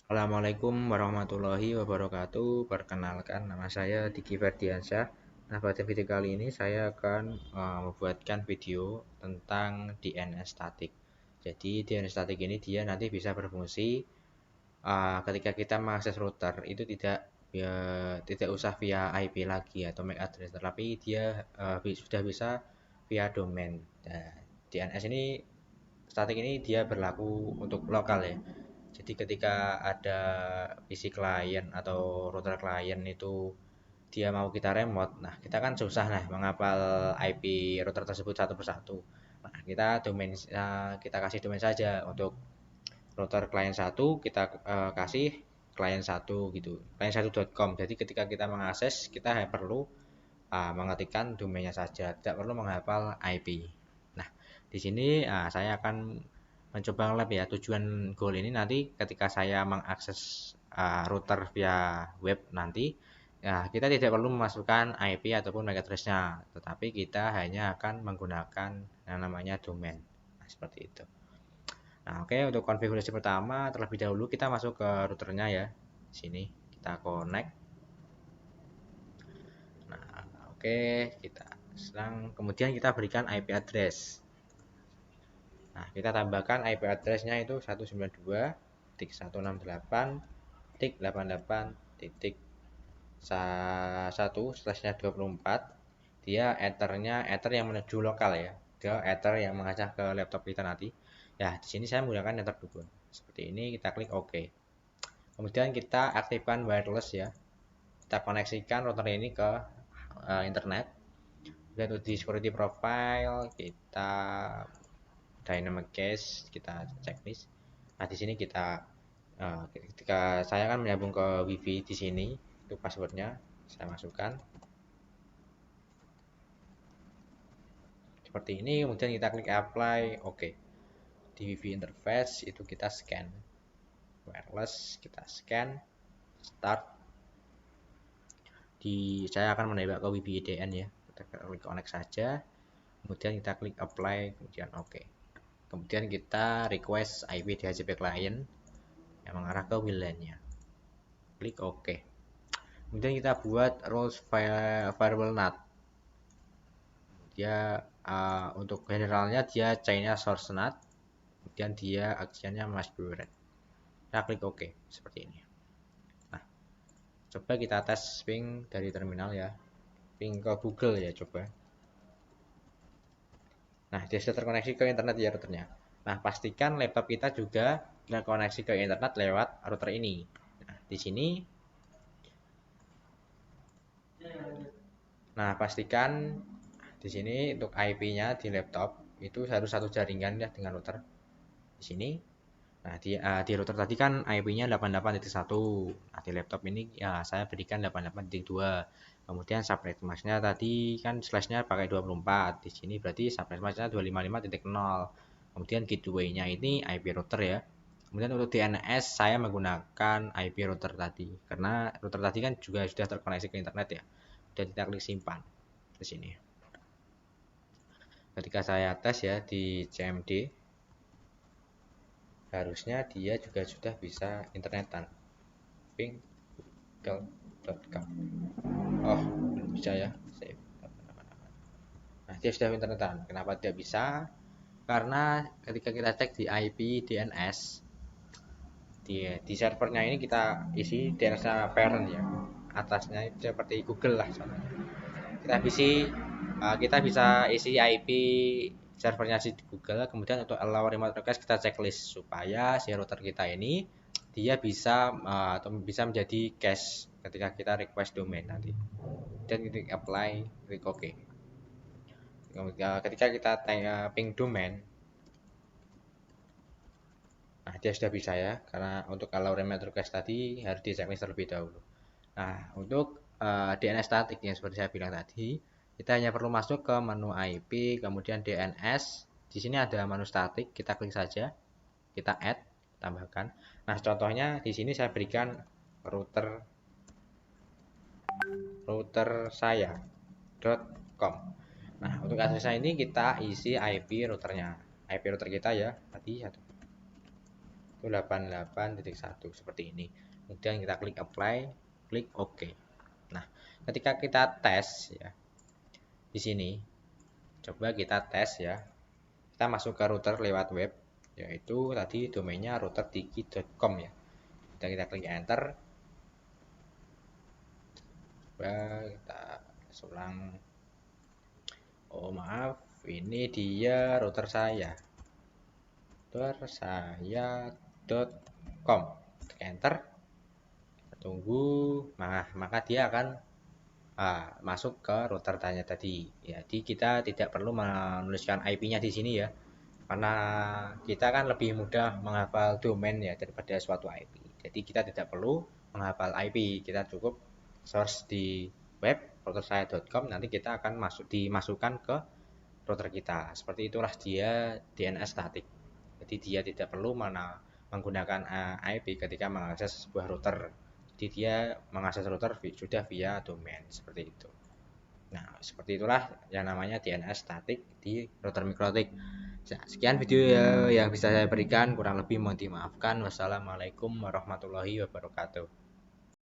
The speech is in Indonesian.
Assalamualaikum warahmatullahi wabarakatuh. Perkenalkan, nama saya Diki Ferdiansyah. Nah, pada video kali ini saya akan membuatkan video tentang DNS static. Jadi, DNS static ini dia nanti bisa berfungsi ketika kita mengakses router itu tidak usah via IP lagi atau MAC address, tetapi dia sudah bisa via domain. Nah, DNS ini static ini dia berlaku untuk lokal ya. Jadi ketika ada PC klien atau router klien itu dia mau kita remote, nah kita kan susah nah menghafal IP router tersebut satu persatu. Nah kita kasih domain saja untuk router klien satu kita kasih klien satu gitu, klien1.com. Jadi ketika kita mengakses kita hanya perlu mengetikkan domainnya saja, tidak perlu menghafal IP. Nah, di sini saya akan mencoba lab ya. Tujuan goal ini nanti ketika saya mengakses router via web nanti, ya kita tidak perlu memasukkan IP ataupun MAC address-nya, tetapi kita hanya akan menggunakan yang namanya domain. Nah, seperti itu. Nah, oke, untuk konfigurasi pertama terlebih dahulu kita masuk ke routernya ya. Di sini kita connect. Nah, oke, kita kemudian kita berikan IP address. Nah, kita tambahkan IP address-nya itu 192.168.1/1/24. Dia ether yang menuju lokal ya. Dia ether yang mengacak ke laptop kita nanti. Ya, di sini saya menggunakan ether 2. Seperti ini, kita klik OK. Kemudian kita aktifkan wireless ya. Kita koneksikan router ini ke internet. Dan untuk di security profile kita dynamic cache, kita checklist. Nah, di sini ketika saya akan menyambung ke wifi di sini, itu passwordnya saya masukkan seperti ini. Kemudian kita klik apply, oke. Di wifi interface itu kita scan wireless, kita scan start. Saya akan menembak ke wifi IDN ya. Kita klik connect saja, kemudian kita klik apply, kemudian oke. Kemudian kita request IP DHCP client yang mengarah ke WLAN-nya. Klik OK. Kemudian kita buat rules firewall NAT. Dia untuk generalnya dia chainnya source NAT, kemudian dia actionnya masquerade. Kita klik OK seperti ini. Nah, coba kita tes ping dari terminal ya. Ping ke Google ya coba. Nah, dia sudah terkoneksi ke internet ya routernya. Nah, pastikan laptop kita juga terkoneksi ke internet lewat router ini. Nah, di sini. Nah, pastikan di sini untuk IP-nya di laptop itu harus satu jaringan ya dengan router. Di sini. Nah, di router tadi kan IP-nya 88.1. Nah, di laptop ini ya saya berikan 88.2. Kemudian subnet mask-nya tadi kan slash-nya pakai 24. Di sini berarti subnet mask-nya 255.0. Kemudian gateway-nya ini IP router ya. Kemudian untuk DNS saya menggunakan IP router tadi karena router tadi kan juga sudah terkoneksi ke internet ya. Dan kita klik simpan di sini. Ketika saya tes ya di CMD, harusnya dia juga sudah bisa internetan. ping.google.com. Oh, belum bisa ya. Save. Nah, dia sudah internetan. Kenapa tidak bisa? Karena ketika kita cek di IP DNS di servernya ini kita isi DNS-nya parent ya. Atasnya itu seperti Google lah contohnya. Kita bisa isi IP servernya si Google. Kemudian untuk allow remote request kita checklist supaya si router kita ini dia bisa atau bisa menjadi cache ketika kita request domain nanti. Dan kita apply, klik OK. Ketika kita ping domain, nah dia sudah bisa ya, karena untuk allow remote request tadi harus di checklist terlebih dahulu. Nah, untuk DNS static yang seperti saya bilang tadi, kita hanya perlu masuk ke menu IP, kemudian DNS. Di sini ada menu static, kita klik saja, kita add, tambahkan. Nah, contohnya di sini saya berikan router saya.com. Nah, untuk aksesnya ini kita isi IP routernya. IP router kita ya, tadi satu. itu 88.1 seperti ini. Kemudian kita klik apply, klik OK. Nah, ketika kita tes ya, di sini coba kita tes ya. Kita masuk ke router lewat web, yaitu tadi domainnya routerdigi.com ya. Kita klik enter. Coba kita ulang. Oh maaf, ini dia router saya. routersaya.com. Klik enter. Tunggu, maka dia akan masuk ke router tanya tadi. Jadi kita tidak perlu menuliskan IP-nya di sini ya, karena kita kan lebih mudah menghafal domain ya daripada suatu IP. Jadi kita tidak perlu menghafal IP, kita cukup search di web routersaya.com, nanti kita akan dimasukkan ke router kita. Seperti itulah dia DNS static. Jadi dia tidak perlu menggunakan IP ketika mengakses sebuah router. Jadi dia mengakses router sudah via domain seperti itu. Nah, seperti itulah yang namanya DNS static di router mikrotik. Sekian video yang bisa saya berikan, kurang lebih mohon dimaafkan. Wassalamualaikum warahmatullahi wabarakatuh.